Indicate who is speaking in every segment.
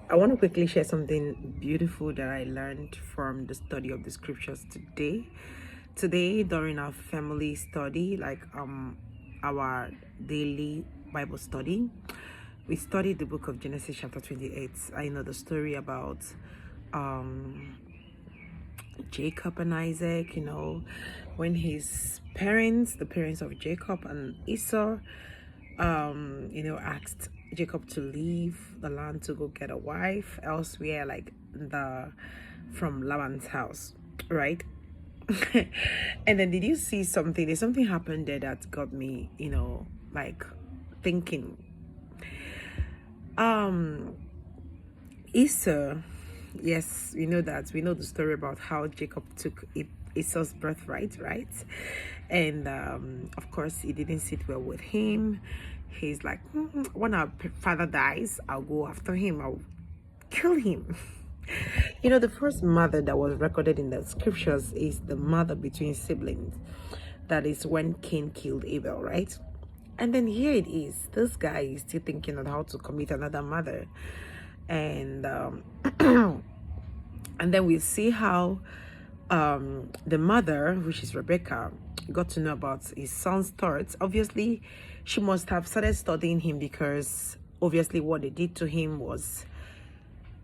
Speaker 1: I want to quickly share something beautiful that I learned from the study of the scriptures today. Today, during our family study, like our daily Bible study, we studied the book of Genesis chapter 28. I know the story about um Jacob and Isaac, when his parents, the parents of Jacob and Esau, asked Jacob to leave the land to go get a wife elsewhere, like the from Laban's house, right? And then did you see something? There's something happened there that got me, like thinking. Um, Esau, yes, we know the story about how Jacob took Esau's birthright, right? And of course, he didn't sit well with him. He's like, when our father dies, I'll go after him, I'll kill him. The first mother that was recorded in the scriptures is the mother between siblings. That is when Cain killed Abel, right? And then here it is. This guy is still thinking on how to commit another mother. And and then we see how the mother, which is Rebecca, got to know about his son's thoughts. Obviously, she must have started studying him because obviously what they did to him was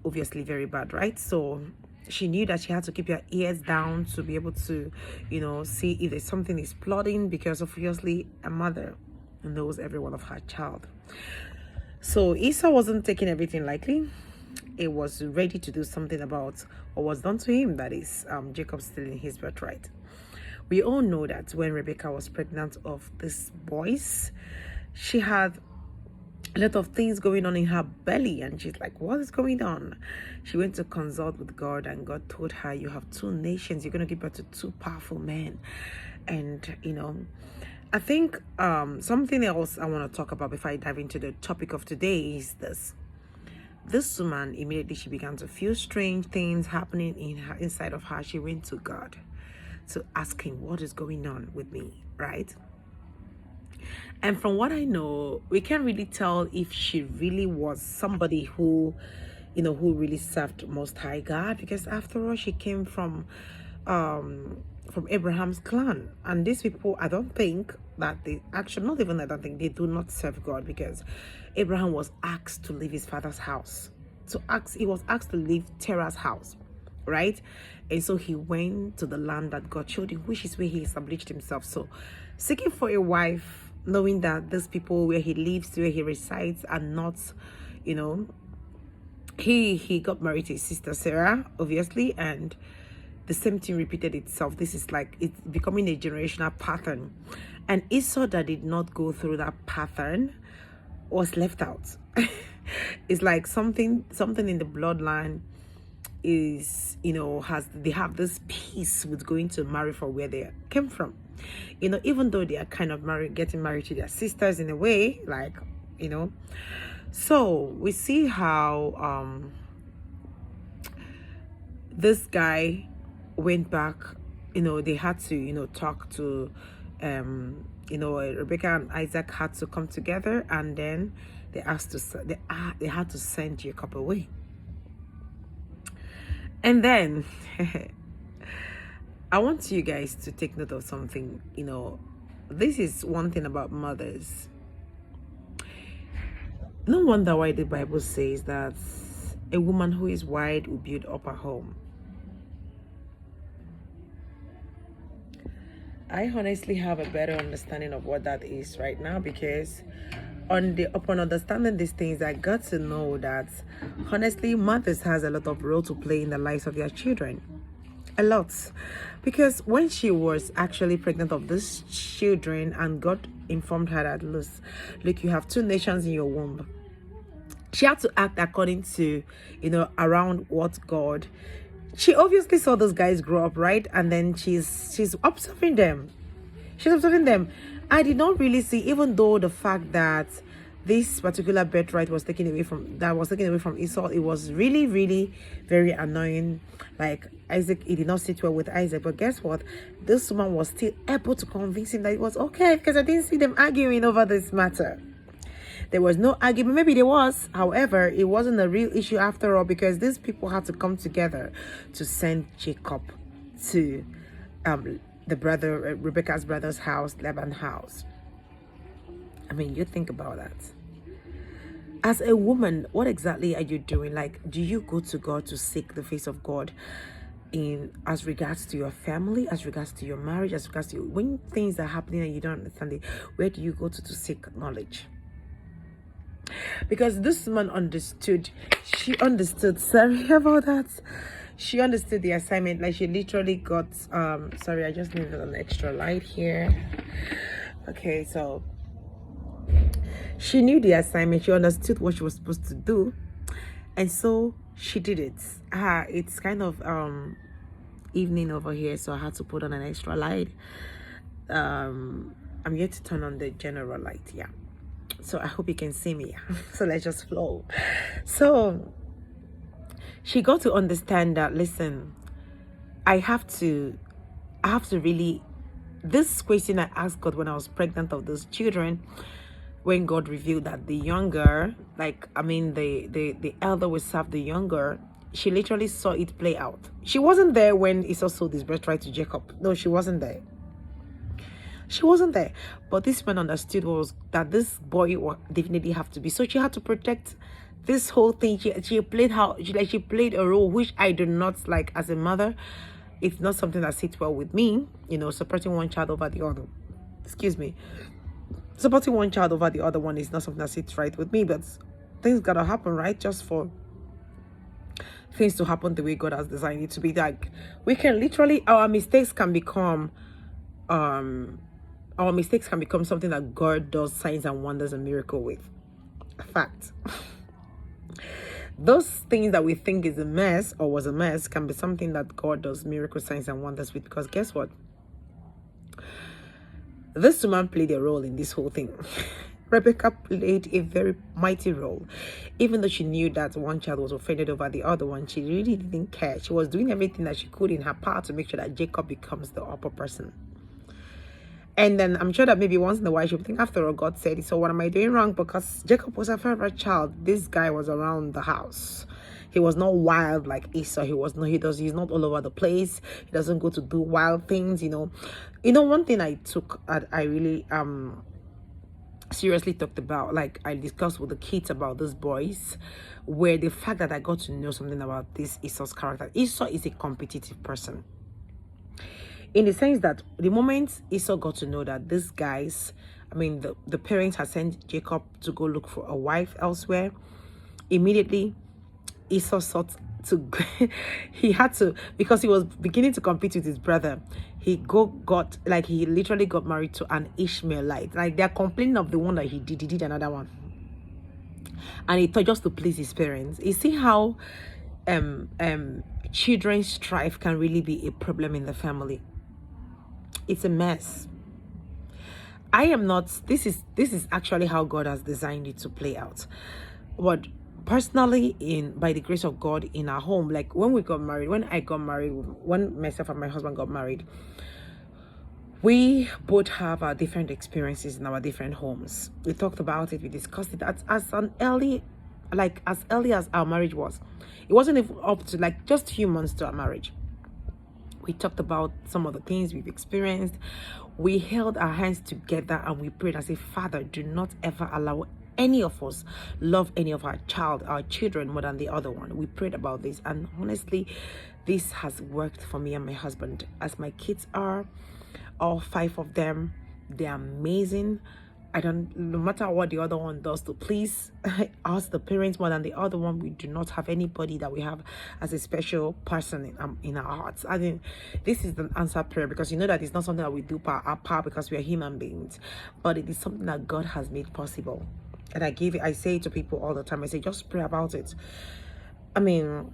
Speaker 1: obviously very bad, right? So she knew that she had to keep her ears down to be able to, see if there's something is plotting, because obviously a mother knows every one of her child. So Esau wasn't taking everything lightly. It was ready to do something about what was done to him, that is Jacob stealing his birthright. We all know that when Rebecca was pregnant of these boys, she had a lot of things going on in her belly, and she's like, what is going on? She went to consult with God, and God told her, you have two nations, you're going to give birth to two powerful men. And I think something else I want to talk about before I dive into the topic of today is this woman, immediately she began to feel strange things happening inside of her. She went to God to ask him, what is going on with me, right? And from what I know, we can't really tell if she really was somebody who really served Most High God, because after all, she came from Abraham's clan. And these people, I don't think that they actually, not even I don't think, they do not serve God, because Abraham was asked to leave his father's house. He was asked to leave Terah's house, right? And so he went to the land that God showed him, which is where he established himself. So seeking for a wife, knowing that these people where he lives, where he resides, are not, he got married to his sister Sarah, obviously, and the same thing repeated itself. This is like it's becoming a generational pattern. And Esau that did not go through that pattern was left out. It's like something in the bloodline is, they have this peace with going to marry for where they came from. Even though they are kind of getting married to their sisters in a way, like, So we see how this guy went back. They had to talk to Rebecca and Isaac had to come together, and then they had to send Jacob away. And then I want you guys to take note of something. This is one thing about mothers. No wonder why the Bible says that a woman who is wide will build up her home. I honestly have a better understanding of what that is right now, because upon understanding these things, I got to know that honestly, mothers has a lot of role to play in the lives of their children. A lot. Because when she was actually pregnant of these children, and God informed her that, look, you have two nations in your womb, she had to act according to, around what God. She obviously saw those guys grow up, right? And then she's observing them. I did not really see, even though the fact that this particular birthright was taken away from Esau, it was really, really very annoying. Like Isaac, he did not sit well with Isaac. But guess what? This woman was still able to convince him that it was okay, because I didn't see them arguing over this matter. There was no argument. Maybe there was, however, it wasn't a real issue after all, because these people had to come together to send Jacob to the brother, Rebecca's brother's house, Laban's house. I mean, you think about that. As a woman, what exactly are you doing? Like, do you go to God to seek the face of God in as regards to your family, as regards to your marriage, as regards to when things are happening and you don't understand it? Where do you go to seek knowledge? Because this woman understood. She understood. Sorry about that. She understood the assignment. Like, she literally got sorry, I just needed an extra light here. Okay, so she knew the assignment. She understood what she was supposed to do, and so she did it. It's kind of evening over here, so I had to put on an extra light. I'm yet to turn on the general light. Yeah, so I hope you can see me. So let's just flow. So she got to understand that, listen, I have to really, this question I asked God when I was pregnant of those children, when God revealed that the younger, like, I mean, the elder will serve the younger, she literally saw it play out. She wasn't there when Esau sold his birthright to Jacob. No, she wasn't there. She wasn't there. But this man understood was that this boy would definitely have to be. So she had to protect this whole thing. She played she played a role which I do not like as a mother. It's not something that sits well with me, you know, supporting one child over the other. Excuse me. Supporting one child over the other one is not something that sits right with me, but things gotta happen, right? Just for things to happen the way God has designed it to be. Like, we can literally, our mistakes can become something that God does signs and wonders and miracle with. A fact. Those things that we think is a mess or was a mess can be something that God does miracle signs and wonders with, because guess what? This woman played a role in this whole thing. Rebecca played a very mighty role. Even though she knew that one child was offended over the other one, she really didn't care. She was doing everything that she could in her power to make sure that Jacob becomes the upper person. And then I'm sure that maybe once in a while she would think, after all, God said it, so what am I doing wrong? Because Jacob was her favorite child. This guy was around the house. He was not wild like Esau. He's not all over the place. He doesn't go to do wild things, you know. One thing I really seriously talked about, like I discussed with the kids about these boys, where the fact that I got to know something about this Esau's character. Esau is a competitive person. In the sense that the moment Esau got to know that these guys, I mean, the parents had sent Jacob to go look for a wife elsewhere, immediately Esau sought to, he had to, because he was beginning to compete with his brother, he literally got married to an Ishmaelite. Like, they're complaining of the one that he did another one. And he thought just to please his parents. You see how children's strife can really be a problem in the family. It's a mess. This is actually how God has designed it to play out. But personally, by the grace of God, in our home, like when myself and my husband got married, we both have our different experiences in our different homes. We talked about it, we discussed it as early as our marriage was. It wasn't even up to like just a few months to our marriage. We talked about some of the things we've experienced. We held our hands together and we prayed and said, Father, do not ever allow any of us love any of our children more than the other one. We prayed about this, and honestly, this has worked for me and my husband. As my kids are, all 5 of them, they're amazing. No matter what the other one does to please us, the parents, more than the other one, we do not have anybody that we have as a special person in our hearts. I mean, this is an answered prayer, because you know that it's not something that we do by our power because we are human beings, but it is something that God has made possible. And I say it to people all the time. I say, just pray about it. I mean,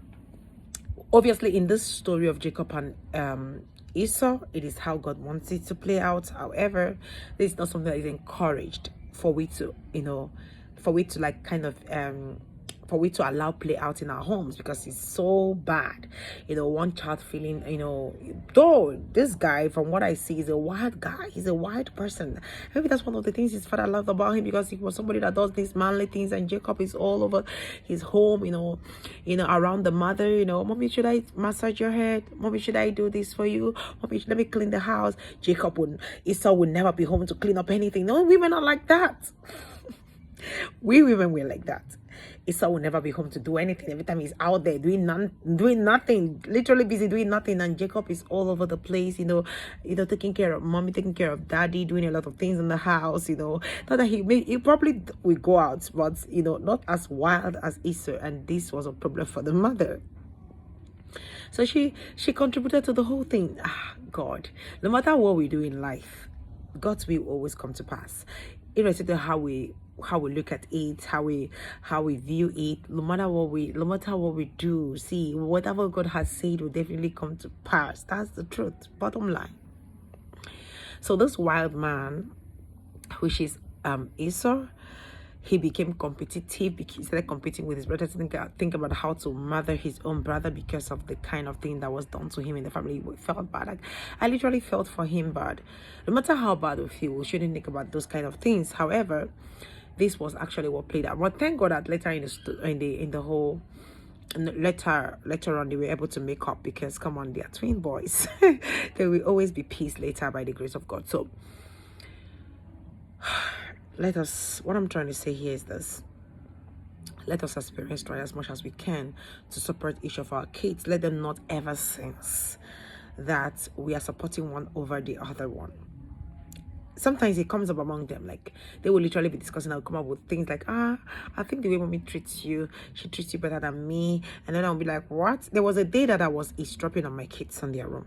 Speaker 1: obviously, in this story of Jacob and Esau, it is how God wants it to play out. However, this is not something that is encouraged for we to like kind of for we to allow play out in our homes, because it's so bad. One child feeling, though this guy, from what I see, is a wild guy. He's a wild person. Maybe that's one of the things his father loved about him, because he was somebody that does these manly things, and Jacob is all over his home, around the mother. Mommy, should I massage your head? Mommy, should I do this for you? Mommy, let me clean the house. Esau would never be home to clean up anything. No, women are like that. We women were like that. Esau will never be home to do anything. Every time he's out there doing nothing, literally busy doing nothing, and Jacob is all over the place, taking care of mommy, taking care of daddy, doing a lot of things in the house, not that he probably will go out, but not as wild as Esau, and this was a problem for the mother. So she contributed to the whole thing. God, no matter what we do in life, God's will always come to pass, irrespective of how we look at it, how we view it. No matter what we do, see, whatever God has said will definitely come to pass. That's the truth, bottom line. So this wild man, which is Esau, he became competitive. He started competing with his brother to think about how to murder his own brother, because of the kind of thing that was done to him in the family. We felt bad. I literally felt for him bad. No matter how bad we feel, we shouldn't think about those kind of things. However, this was actually what played out. But thank God that later later on they were able to make up, because come on, they are twin boys. There will always be peace later by the grace of God. So what I'm trying to say here is this: let us experience joy as much as we can to support each of our kids. Let them not ever sense that we are supporting one over the other one. Sometimes it comes up among them, like they will literally be discussing. I'll come up with things like, I think the way mommy treats you, she treats you better than me. And then I'll be like, what? There was a day that I was eavesdropping on my kids in their room.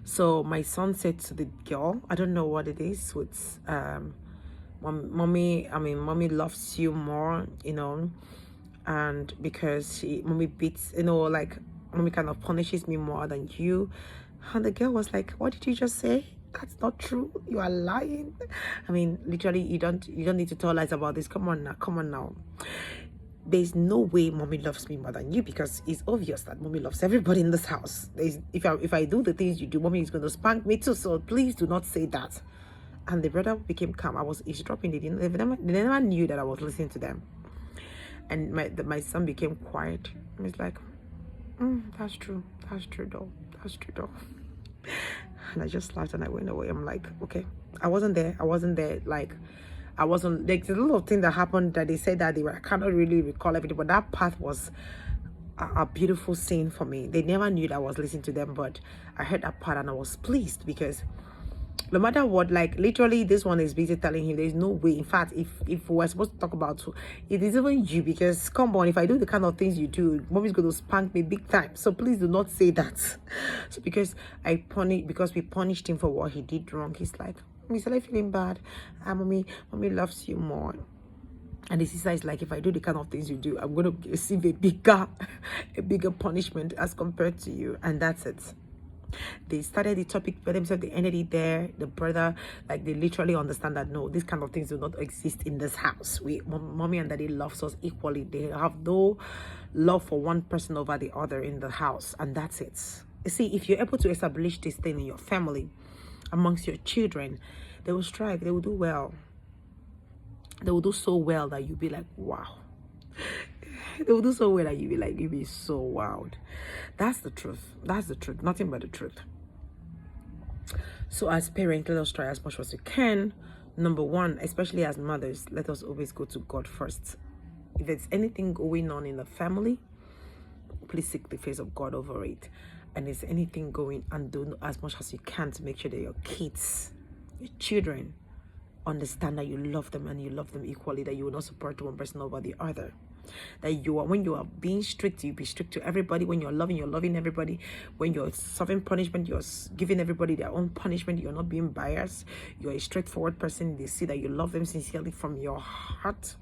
Speaker 1: So my son said to the girl, I don't know what it is with mommy loves you more, and because mommy beats, like mommy kind of punishes me more than you. And the girl was like, what did you just say? That's not true. You are lying. Literally, you don't need to tell lies about this. Come on now. There's no way mommy loves me more than you, because it's obvious that mommy loves everybody in this house. If I do the things you do, mommy is going to spank me too. So please do not say that. And the brother became calm. I was eavesdropping. They never knew that I was listening to them. And my son became quiet. He's like, that's true though. And I just laughed and I went away. I'm like, okay, I wasn't there. Like, there's a lot of things that happened that they said that I cannot really recall everything, but that part was a beautiful scene for me. They never knew that I was listening to them, but I heard that part and I was pleased, because no matter what, like literally this one is busy telling him there's no way. In fact, if we're supposed to talk about it is even you, because come on, if I do the kind of things you do, mommy's going to spank me big time. So please do not say that. So because we punished him for what he did wrong, he's like, mommy, started feeling bad. Mommy loves you more. And the sister is like, if I do the kind of things you do, I'm going to receive a bigger punishment as compared to you. And that's it. They started the topic by themselves, they ended it there. The brother, like, they literally understand that no, these kind of things do not exist in this house. Mommy and daddy loves us equally. They have no love for one person over the other in the house, and that's it. You see, if you're able to establish this thing in your family, amongst your children, they will strive, they will do well. They will do so well that you'll be like, wow. They will do so well that you'll be so wowed. That's the truth. Nothing but the truth. So as parents, let us try as much as we can. Number one, especially as mothers, let us always go to God first. If there's anything going on in the family, please seek the face of God over it. And if there's anything going, and do as much as you can to make sure that your kids, your children, understand that you love them and you love them equally, that you will not support one person over the other. That when you are being strict, you be strict to everybody. When you're loving everybody. When you're serving punishment, you're giving everybody their own punishment. You're not being biased. You're a straightforward person. They see that you love them sincerely from your heart.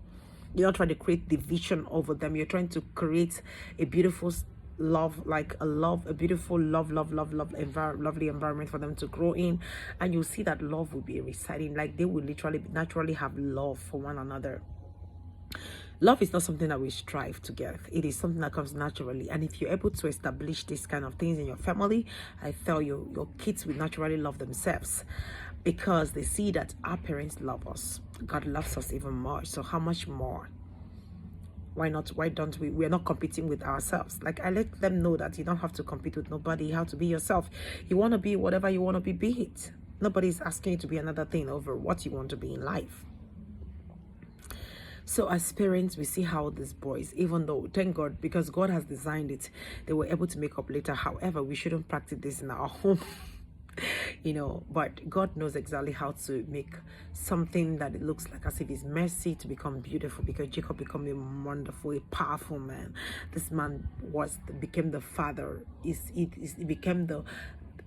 Speaker 1: You're not trying to create division over them. You're trying to create a beautiful love, like a beautiful lovely environment for them to grow in. And you'll see that love will be residing, like they will literally naturally have love for one another. Love is not something that we strive to get. It is something that comes naturally. And if you're able to establish these kind of things in your family, I tell you, your kids will naturally love themselves because they see that our parents love us. God loves us even more. So how much more? Why not? Why don't we? We're not competing with ourselves. Like, I let them know that you don't have to compete with nobody. You have to be yourself. You want to be whatever you want to be it. Nobody's asking you to be another thing over what you want to be in life. So as parents, we see how these boys, even though, thank God, because God has designed it, they were able to make up later. However, we shouldn't practice this in our home. But God knows exactly how to make something that it looks like as if it's messy to become beautiful, because Jacob became a wonderful, a powerful man. This man became the father. He became the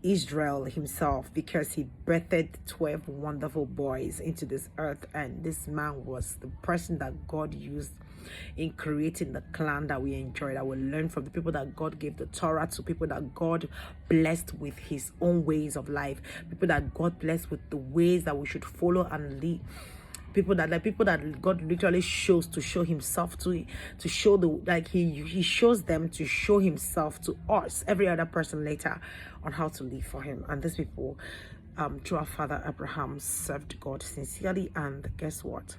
Speaker 1: Israel himself, because he birthed 12 wonderful boys into this earth, and this man was the person that God used in creating the clan that we enjoy, that we learn from, the people that God gave the Torah to, people that God blessed with his own ways of life, people that God blessed with the ways that we should follow and lead, people that God literally shows to show himself to show he shows them to show himself to us, every other person later, on how to live for him. And these people, through our father Abraham, served God sincerely, and guess what?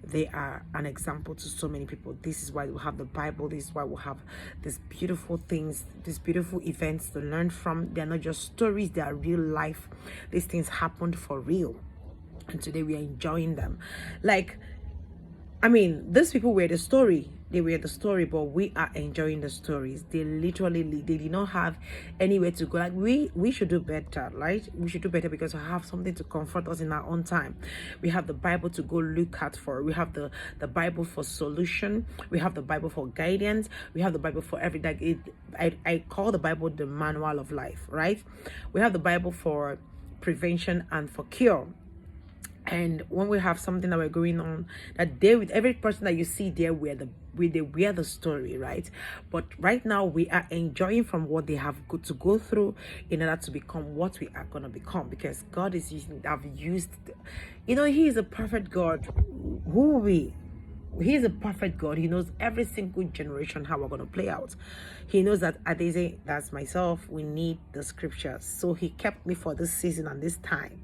Speaker 1: They are an example to so many people. This is why we have the Bible. This is why we have these beautiful things, these beautiful events to learn from. They are not just stories, they are real life. These things happened for real, and today we are enjoying them. Like, I mean, these people were the story. They were the story, but we are enjoying the stories. They did not have anywhere to go. Like, we should do better, right? We should do better, because we have something to comfort us in our own time. We have the Bible to go look at for. We have the Bible for solution. We have the Bible for guidance. We have the Bible for everything. I call the Bible the manual of life, right? We have the Bible for prevention and for cure. And when we have something that we're going on, that day, with every person that you see there, they wear the story, right? But right now we are enjoying from what they have to go through in order to become what we are going to become, because God is using, he is a perfect God. He is a perfect God. He knows every single generation how we're going to play out. He knows that Adeze, that's myself, we need the scriptures. So he kept me for this season and this time,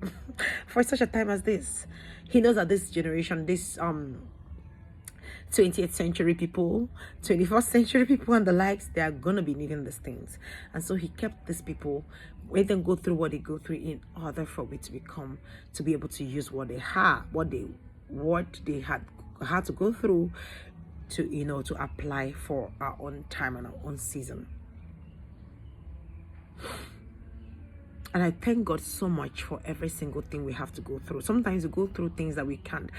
Speaker 1: for such a time as this. He knows that this generation, this 20th century people, 21st century people and the likes, they are going to be needing these things. And so he kept these people, let them go through what they go through in order for we to be able to use what they have, what they had to go through to apply for our own time and our own season. And I thank God so much for every single thing we have to go through. Sometimes we go through things that we can't.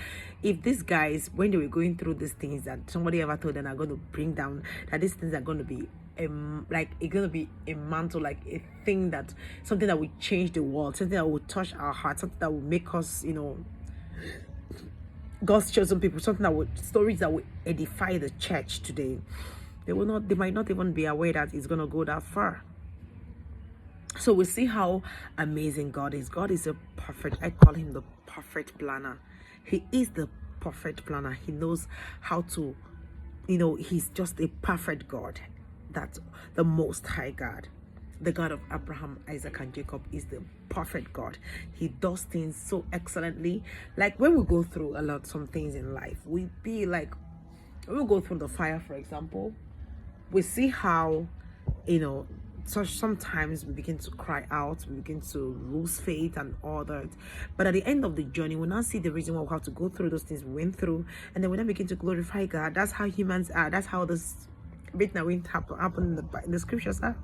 Speaker 1: If these guys, when they were going through these things that somebody ever told them are going to bring down, that these things are going to be it's going to be a mantle, like a thing that, something that will change the world, something that will touch our hearts, something that will make us, God's chosen people, stories that will edify the church today. They might not even be aware that it's going to go that far. So we see how amazing God is. God is I call him the perfect planner. He is the perfect planner. He knows how to, he's just a perfect God. That's the Most High God. The God of Abraham, Isaac, and Jacob is the perfect God. He does things so excellently. Like, when we go through some things in life, when we go through the fire, for example, we see how, sometimes we begin to cry out, we begin to lose faith and all that. But at the end of the journey, we now see the reason why we have to go through those things we went through, and then we now begin to glorify God. That's how humans are. That's how this everything that happen in the scriptures are.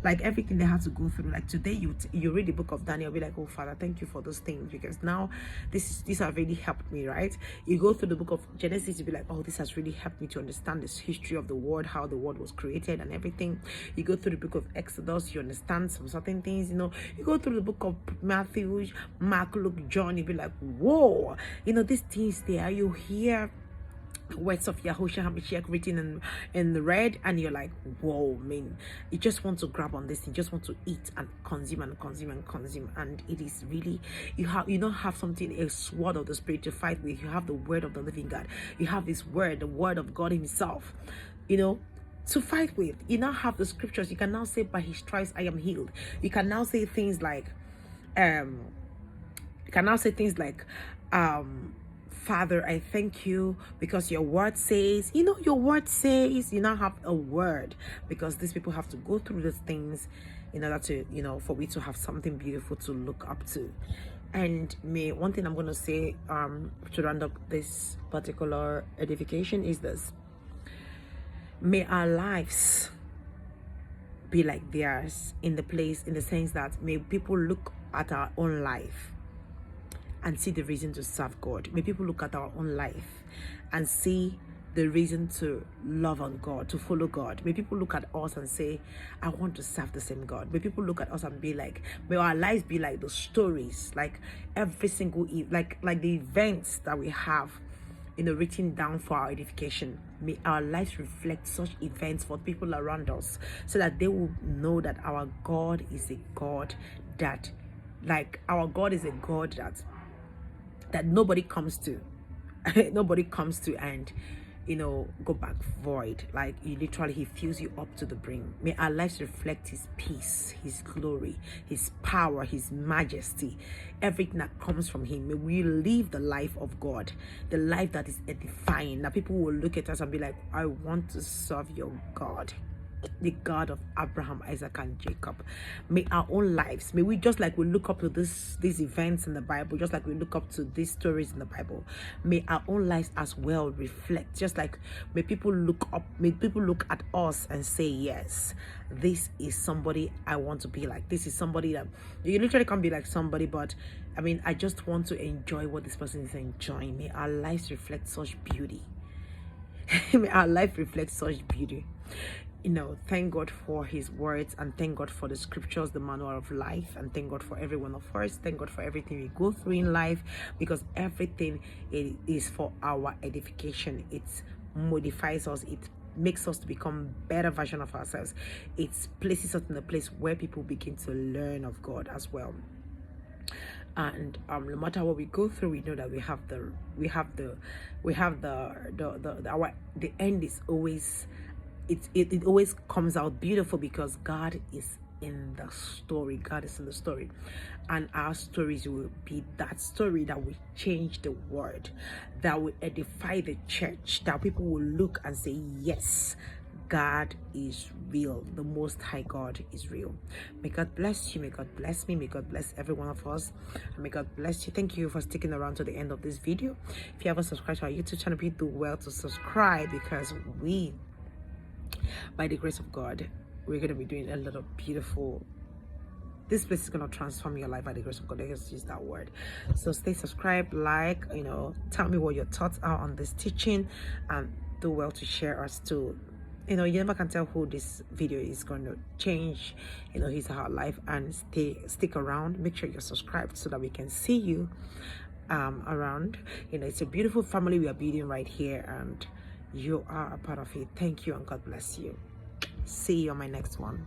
Speaker 1: Like, everything they have to go through. Like, today you read the book of Daniel, be like, oh Father, thank you for those things, because now these have really helped me, right? You go through the book of Genesis, you be like, oh, this has really helped me to understand this history of the world, how the world was created and everything. You go through the book of Exodus, you understand some certain things. You go through the book of Matthew, Mark, Luke, John, you be like, whoa, these things there, you hear words of Yahushua HaMashiach written in the red, and you're like, whoa, man, you just want to grab on this, you just want to eat and consume and consume and consume. And it is really, you don't have something, a sword of the spirit to fight with. You have the word of the living God, you have this word, the word of God himself, to fight with. You now have the scriptures. You can now say, by his stripes I am healed. You can now say things like Father, I thank you because your word says, your word says. You now have a word, because these people have to go through these things in order to, for we to have something beautiful to look up to. And one thing I'm going to say to round up this particular edification is this: may our lives be like theirs, in the sense that may people look at our own life and see the reason to serve God. May people look at our own life and see the reason to love on God, to follow God. May people look at us and say, I want to serve the same God. May people look at us and be like, may our lives be like the stories, like every single, like the events that we have, written down for our edification. May our lives reflect such events for people around us, so that they will know that our God is a God that, that nobody comes to and go back void. Like, he fills you up to the brim. May our lives reflect his peace, his glory, his power, his majesty, everything that comes from him. May we live the life of God, the life that is edifying, that people will look at us and be like, I want to serve your God, the God of Abraham, Isaac, and Jacob. May our own lives, may we, just like we look up to these events in the Bible, just like we look up to these stories in the Bible, may our own lives as well reflect. Just like, may people look at us and say, yes, this is somebody I want to be like. This is somebody that you literally can't be like somebody, but I just want to enjoy what this person is enjoying. May our lives reflect such beauty. May our life reflect such beauty. Thank God for his words, and thank God for the scriptures, the manual of life, and thank God for every one of us. Thank God for everything we go through in life, because everything is for our edification. It modifies us, it makes us to become better version of ourselves. It places us in a place where people begin to learn of God as well. And no matter what we go through, we know that the end is always, it always comes out beautiful, because God is in the story. God is in the story, and our stories will be that story that will change the world, that will edify the church, that people will look and say, yes, God is real. The Most High God is real. May God bless you. May God bless me. May God bless every one of us. And may God bless you. Thank you for sticking around to the end of this video. If you haven't subscribed to our YouTube channel, please do well to subscribe, because we, by the grace of God, we're going to be doing a lot of beautiful. This place is going to transform your life by the grace of God. Let's use that word. So stay subscribed, tell me what your thoughts are on this teaching, and do well to share us too. You never can tell who this video is going to change, his or her life. And stick around. Make sure you're subscribed so that we can see you around. It's a beautiful family we are building right here, and you are a part of it. Thank you, and God bless you. See you on my next one.